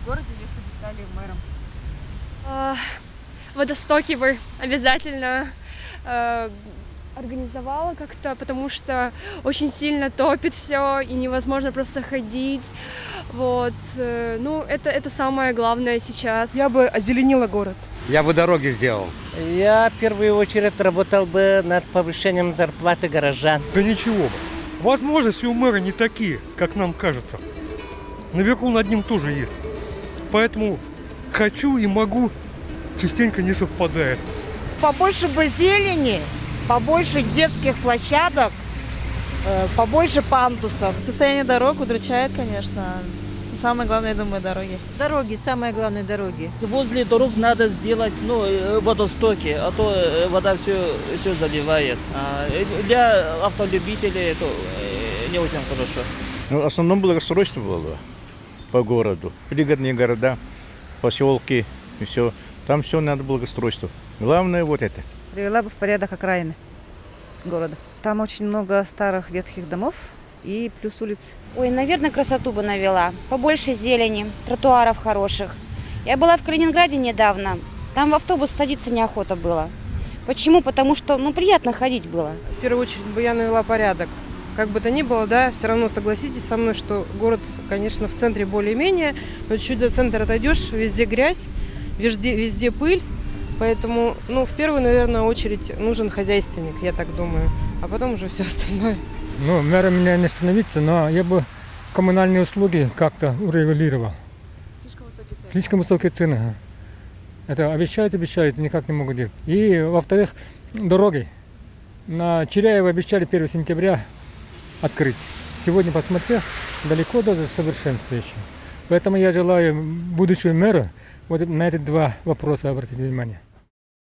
в городе, если бы стали мэром? Водостоки бы обязательно организовала как-то, потому что очень сильно топит все и невозможно просто ходить. Вот. Ну, это самое главное сейчас. Я бы озеленила город. Я бы дороги сделал. Я в первую очередь работал бы над повышением зарплаты горожан. Да ничего бы. Возможности у мэра не такие, как нам кажется. Наверху над ним тоже есть. Поэтому хочу и могу частенько не совпадает. Побольше бы зелени, побольше детских площадок, побольше пандусов. Состояние дорог удручает, конечно. Самое главное, я думаю, дороги. Дороги, самое главное, дороги. Возле дорог надо сделать водостоки, а то вода все заливает. Для автолюбителей это не очень хорошо. Ну, в основном благоустройство было по городу. Пригородные города, поселки и все. Там все надо благоустройство. Главное вот это. Привела бы в порядок окраины города. Там очень много старых ветхих домов и плюс улиц. Ой, наверное, красоту бы навела. Побольше зелени, тротуаров хороших. Я была в Калининграде недавно. Там в автобус садиться неохота было. Почему? Потому что, приятно ходить было. В первую очередь бы я навела порядок. Как бы то ни было, да, все равно согласитесь со мной, что город, конечно, в центре более-менее, но чуть за центр отойдешь, везде грязь, везде пыль. Поэтому, в первую, наверное, очередь нужен хозяйственник, я так думаю, а потом уже все остальное. Мэром меня не становиться, но я бы коммунальные услуги как-то урегулировал. Слишком высокие цены. Слишком высокие цены. Это обещают, никак не могут делать. И, во-вторых, дороги. На Чиряева обещали 1 сентября открыть. Сегодня посмотрел, далеко до совершенства еще. Поэтому я желаю будущему мэру вот на эти два вопроса обратить внимание.